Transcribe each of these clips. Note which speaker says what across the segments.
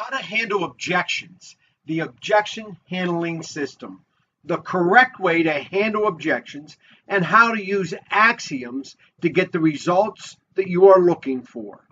Speaker 1: How to handle objections, the objection handling system, the correct way to handle objections, and how to use axioms to get the results that you are looking for.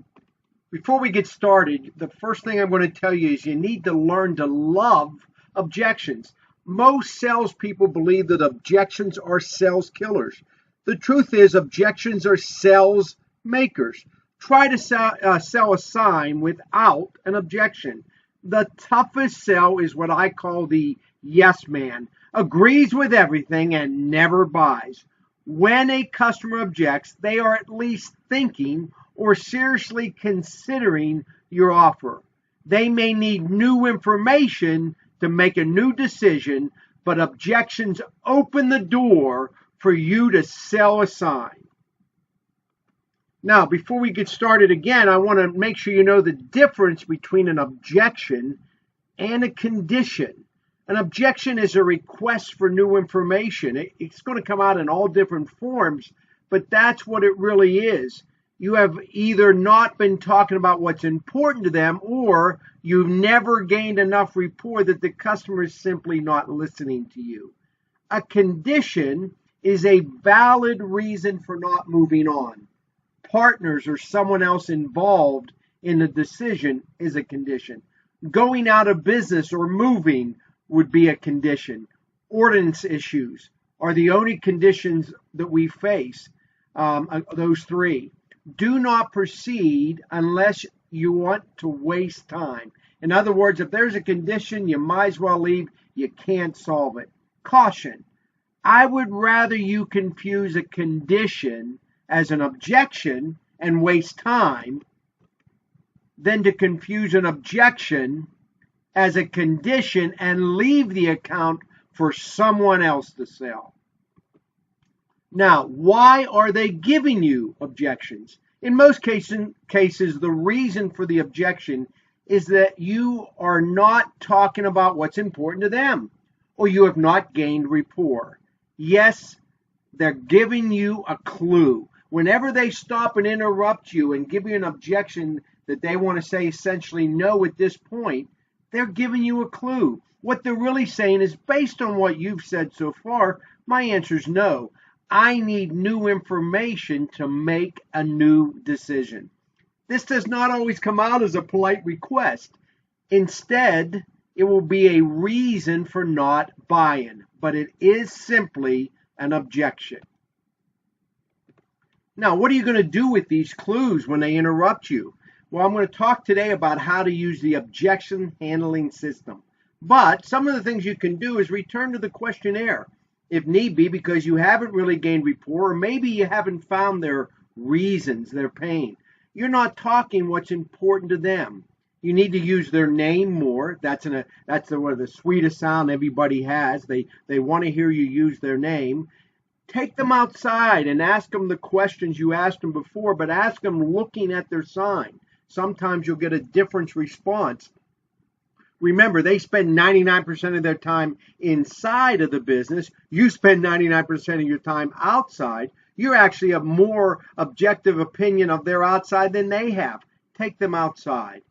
Speaker 1: Before we get started, the first thing I'm going to tell you is you need to learn to love objections. Most salespeople believe that objections are sales killers. The truth is, objections are sales makers. Try to sell a sign without an objection. The toughest sell is what I call the yes man. Agrees with everything and never buys. When a customer objects, they are at least thinking or seriously considering your offer. They may need new information to make a new decision, but objections open the door for you to sell a sign. Now, before we get started again, I want to make sure you know the difference between an objection and a condition. An objection is a request for new information. It's going to come out in all different forms, but that's what it really is. You have either not been talking about what's important to them, or you've never gained enough rapport that the customer is simply not listening to you. A condition is a valid reason for not moving on. Partners or someone else involved in the decision is a condition. Going out of business or moving would be a condition. Ordinance issues are the only conditions that we face, those three. Do not proceed unless you want to waste time. In other words, if there's a condition, you might as well leave. You can't solve it. Caution. I would rather you confuse a condition as an objection and waste time than to confuse an objection as a condition and leave the account for someone else to sell. Now, why are they giving you objections? In most cases, the reason for the objection is that you are not talking about what's important to them, or you have not gained rapport. Yes, they're giving you a clue. Whenever they stop and interrupt you and give you an objection that they want to say essentially no at this point, they're giving you a clue. What they're really saying is, based on what you've said so far, my answer is no. I need new information to make a new decision. This does not always come out as a polite request. Instead, it will be a reason for not buying, but it is simply an objection. Now, what are you going to do with these clues when they interrupt you? Well, I'm going to talk today about how to use the objection handling system. But some of the things you can do is return to the questionnaire, if need be, because you haven't really gained rapport, or maybe you haven't found their reasons, their pain. You're not talking what's important to them. You need to use their name more. That's the sweetest sound everybody has. They want to hear you use their name. Take them outside and ask them the questions you asked them before, but ask them looking at their sign. Sometimes you'll get a different response. Remember, they spend 99% of their time inside of the business. You spend 99% of your time outside. You actually have more objective opinion of their outside than they have. Take them outside.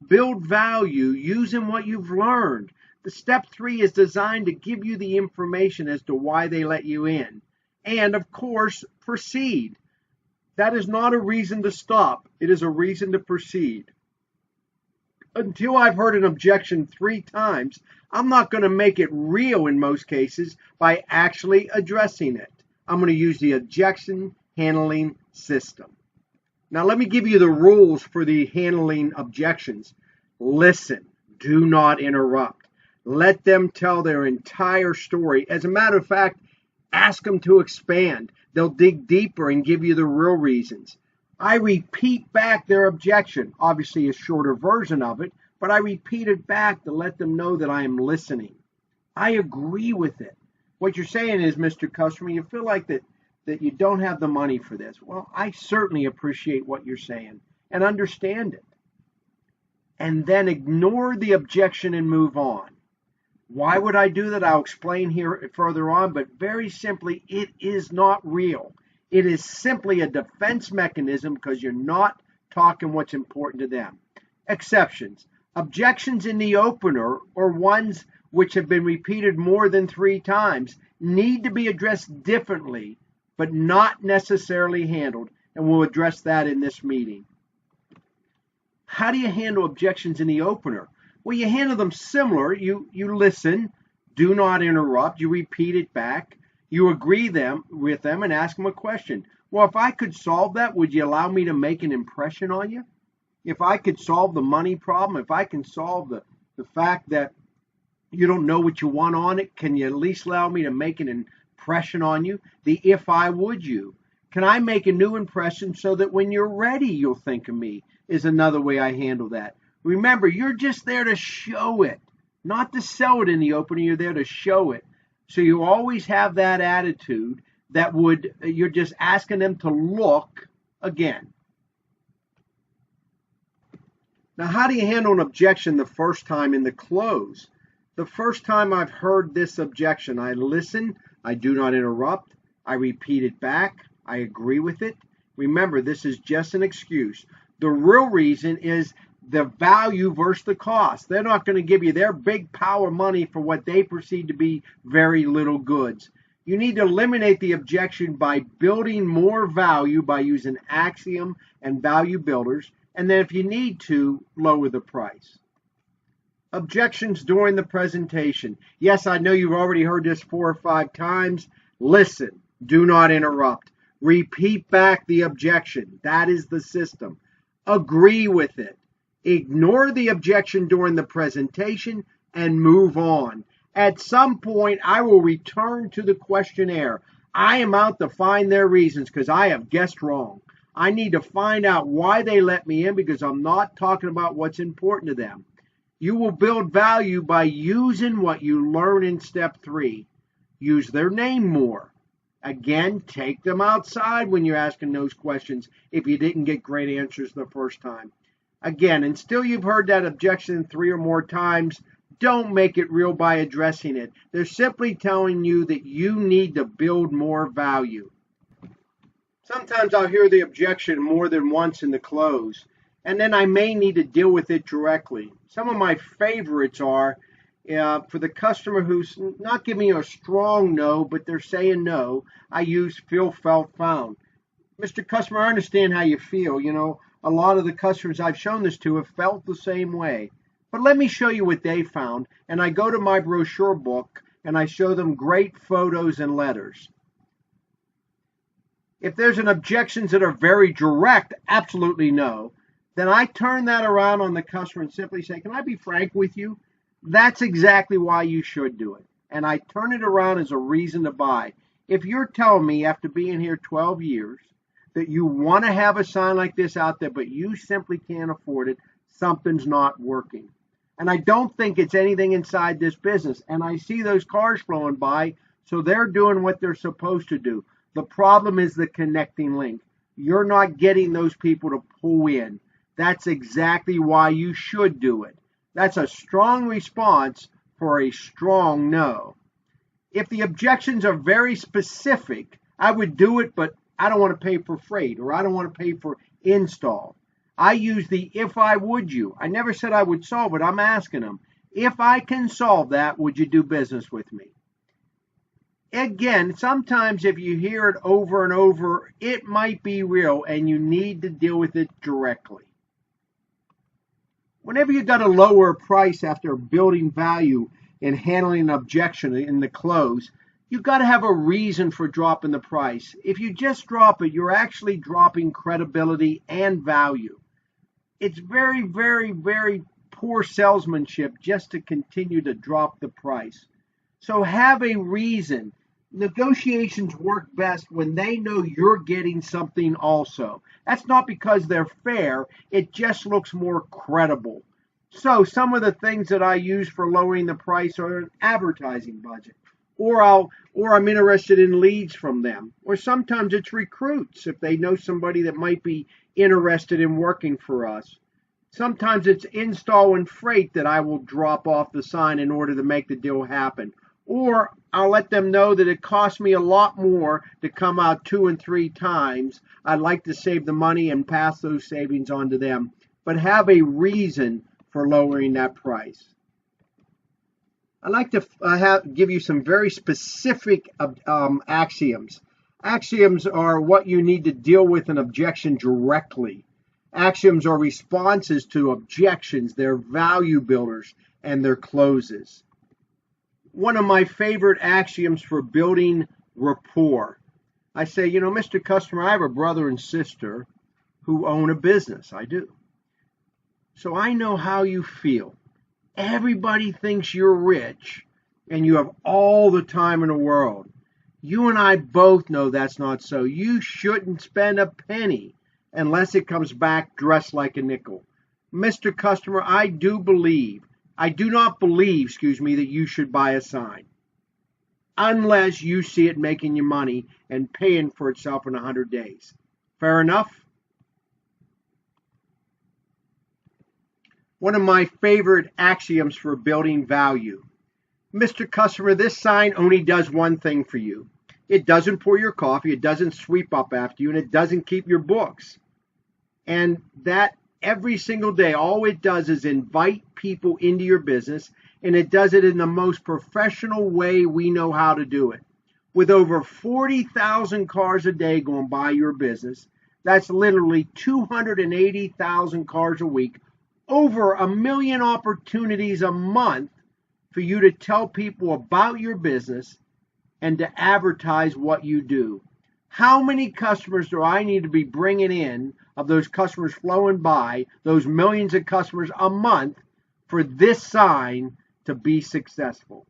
Speaker 1: Build value using what you've learned. The step 3 is designed to give you the information as to why they let you in. And, of course, proceed. That is not a reason to stop. It is a reason to proceed. Until I've heard an objection 3 times, I'm not going to make it real in most cases by actually addressing it. I'm going to use the objection handling system. Now, let me give you the rules for the handling objections. Listen. Do not interrupt. Let them tell their entire story. As a matter of fact, ask them to expand. They'll dig deeper and give you the real reasons. I repeat back their objection, obviously a shorter version of it, but I repeat it back to let them know that I am listening. I agree with it. What you're saying is, Mr. Customer, you feel like that you don't have the money for this. Well, I certainly appreciate what you're saying and understand it. And then ignore the objection and move on. Why would I do that? I'll explain here further on, but very simply, it is not real. It is simply a defense mechanism because you're not talking what's important to them. Exceptions. Objections in the opener, or ones which have been repeated more than 3 times, need to be addressed differently, but not necessarily handled, and we'll address that in this meeting. How do you handle objections in the opener? Well, you handle them similar. You listen, do not interrupt, you repeat it back, you agree with them and ask them a question. Well, if I could solve that, would you allow me to make an impression on you? If I could solve the money problem, if I can solve the fact that you don't know what you want on it, can you at least allow me to make an impression on you? The if I would you. Can I make a new impression so that when you're ready, you'll think of me, is another way I handle that. Remember, you're just there to show it, not to sell it in the opening. You're there to show it. So you always have that attitude that you're just asking them to look again. Now, how do you handle an objection the first time in the close? The first time I've heard this objection, I listen, I do not interrupt, I repeat it back, I agree with it. Remember, this is just an excuse. The real reason is the value versus the cost. They're not going to give you their big power money for what they perceive to be very little goods. You need to eliminate the objection by building more value by using axiom and value builders, and then if you need to, lower the price. Objections during the presentation. Yes, I know you've already heard this 4 or 5 times. Listen, do not interrupt. Repeat back the objection. That is the system. Agree with it. Ignore the objection during the presentation and move on. At some point, I will return to the questionnaire. I am out to find their reasons because I have guessed wrong. I need to find out why they let me in because I'm not talking about what's important to them. You will build value by using what you learn in step 3. Use their name more. Again, take them outside when you're asking those questions if you didn't get great answers the first time. Again, until you've heard that objection 3 or more times, don't make it real by addressing it. They're simply telling you that you need to build more value. Sometimes I'll hear the objection more than once in the close, and then I may need to deal with it directly. Some of my favorites are for the customer who's not giving you a strong no, but they're saying no, I use feel, felt, found. Mr. Customer, I understand how you feel. You know, a lot of the customers I've shown this to have felt the same way. But let me show you what they found. And I go to my brochure book and I show them great photos and letters. If there's an objections that are very direct, absolutely no, then I turn that around on the customer and simply say, can I be frank with you? That's exactly why you should do it. And I turn it around as a reason to buy. If you're telling me after being here 12 years that you want to have a sign like this out there, but you simply can't afford it, something's not working. And I don't think it's anything inside this business. And I see those cars flowing by, so they're doing what they're supposed to do. The problem is the connecting link. You're not getting those people to pull in. That's exactly why you should do it. That's a strong response for a strong no. If the objections are very specific, I would do it, but I don't want to pay for freight or I don't want to pay for install. I use the if I would you. I never said I would solve it. I'm asking them, if I can solve that, would you do business with me? Again, sometimes if you hear it over and over, it might be real and you need to deal with it directly. Whenever you've got to lower a price after building value and handling an objection in the close, you've got to have a reason for dropping the price. If you just drop it, you're actually dropping credibility and value. It's very, very, very poor salesmanship just to continue to drop the price. So have a reason. Negotiations work best when they know you're getting something also. That's not because they're fair, it just looks more credible. So some of the things that I use for lowering the price are an advertising budget, or I'm interested in leads from them, or sometimes it's recruits if they know somebody that might be interested in working for us. Sometimes it's install and freight that I will drop off the sign in order to make the deal happen. Or I'll let them know that it costs me a lot more to come out 2 and 3 times. I'd like to save the money and pass those savings on to them. But have a reason for lowering that price. I'd like to give you some very specific axioms. Axioms are what you need to deal with an objection directly. Axioms are responses to objections. They're value builders and they're closes. One of my favorite axioms for building rapport. I say, Mr. Customer, I have a brother and sister who own a business. I do. So I know how you feel. Everybody thinks you're rich and you have all the time in the world. You and I both know that's not so. You shouldn't spend a penny unless it comes back dressed like a nickel. Mr. Customer, I do not believe, that you should buy a sign unless you see it making you money and paying for itself in 100 days. Fair enough? One of my favorite axioms for building value. Mr. Customer, this sign only does one thing for you. It doesn't pour your coffee, it doesn't sweep up after you, and it doesn't keep your books. And that every single day, all it does is invite people into your business, and it does it in the most professional way we know how to do it. With over 40,000 cars a day going by your business, that's literally 280,000 cars a week, over 1 million opportunities a month for you to tell people about your business and to advertise what you do. How many customers do I need to be bringing in of those customers flowing by, those millions of customers a month, for this sign to be successful?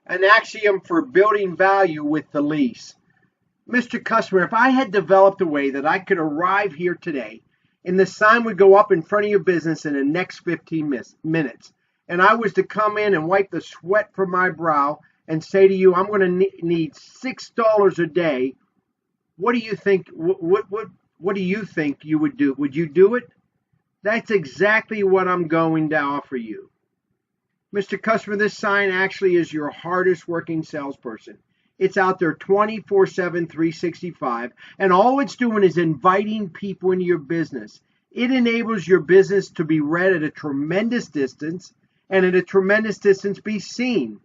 Speaker 1: An axiom for building value with the lease. Mr. Customer, if I had developed a way that I could arrive here today and the sign would go up in front of your business in the next 15 minutes, and I was to come in and wipe the sweat from my brow and say to you, I'm going to need $6 a day, what do you think? What do you think you would do? Would you do it? That's exactly what I'm going to offer you. Mr. Customer, this sign actually is your hardest working salesperson. It's out there 24/7, 365, and all it's doing is inviting people into your business. It enables your business to be read at a tremendous distance, and at a tremendous distance be seen.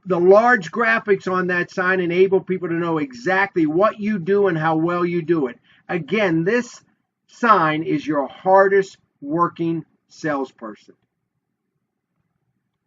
Speaker 1: The large graphics on that sign enable people to know exactly what you do and how well you do it. Again, this sign is your hardest working salesperson.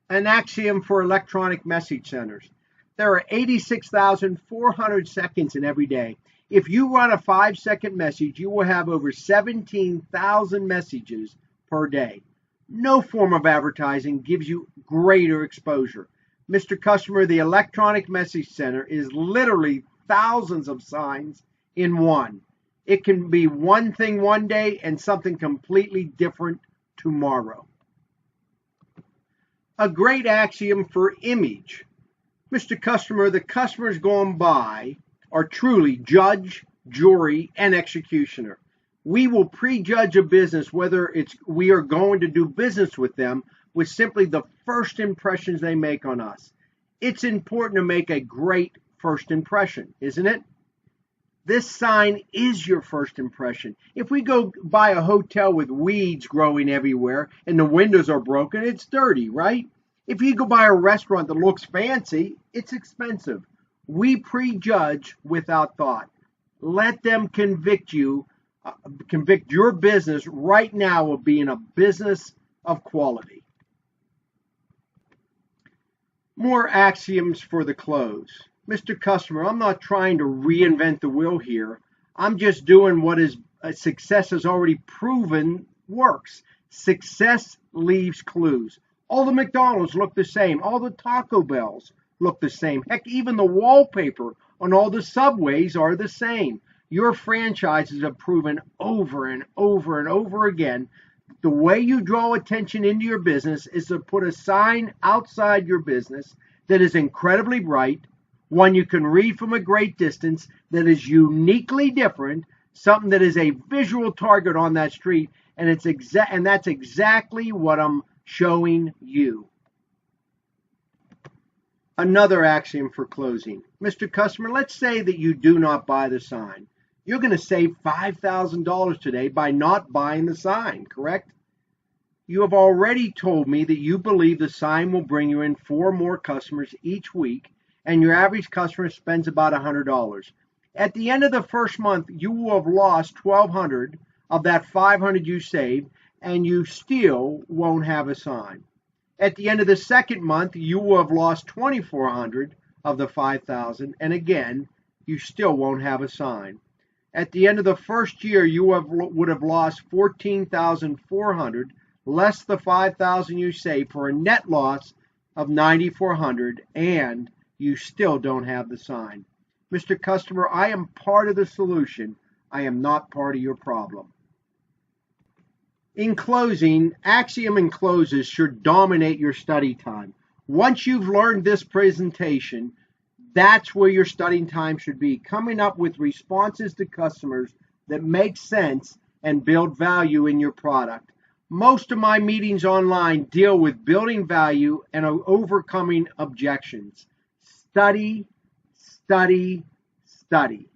Speaker 1: An axiom for electronic message centers. There are 86,400 seconds in every day. If you run a 5-second message, you will have over 17,000 messages per day. No form of advertising gives you greater exposure. Mr. Customer, the electronic message center is literally thousands of signs in one. It can be one thing one day and something completely different tomorrow. A great axiom for image. Mr. Customer, the customers going by are truly judge, jury, and executioner. We will prejudge a business whether we are going to do business with them with simply the first impressions they make on us. It's important to make a great first impression, isn't it? This sign is your first impression. If we go by a hotel with weeds growing everywhere and the windows are broken, it's dirty, right? If you go by a restaurant that looks fancy, it's expensive. We prejudge without thought. Let them convict your business right now of being a business of quality. More axioms for the close. Mr. Customer, I'm not trying to reinvent the wheel here. I'm just doing what success has already proven works. Success leaves clues. All the McDonald's look the same. All the Taco Bells look the same. Heck, even the wallpaper on all the subways are the same. Your franchises have proven over and over and over again the way you draw attention into your business is to put a sign outside your business that is incredibly bright, one you can read from a great distance, that is uniquely different, something that is a visual target on that street, and that's exactly what I'm showing you. Another axiom for closing. Mr. Customer, let's say that you do not buy the sign. You're going to save $5,000 today by not buying the sign, correct? You have already told me that you believe the sign will bring you in 4 more customers each week, and your average customer spends about $100. At the end of the first month, you will have lost 1,200 of that 500 you saved, and you still won't have a sign. At the end of the second month, you will have lost 2,400 of the 5,000, and again, you still won't have a sign. At the end of the first year, you would have lost 14,400, less the 5,000 you saved, for a net loss of 9,400, and you still don't have the sign. Mr. Customer, I am part of the solution. I am not part of your problem. In closing, axiom and closes should dominate your study time. Once you've learned this presentation, that's where your studying time should be, coming up with responses to customers that make sense and build value in your product. Most of my meetings online deal with building value and overcoming objections. Study, study, study.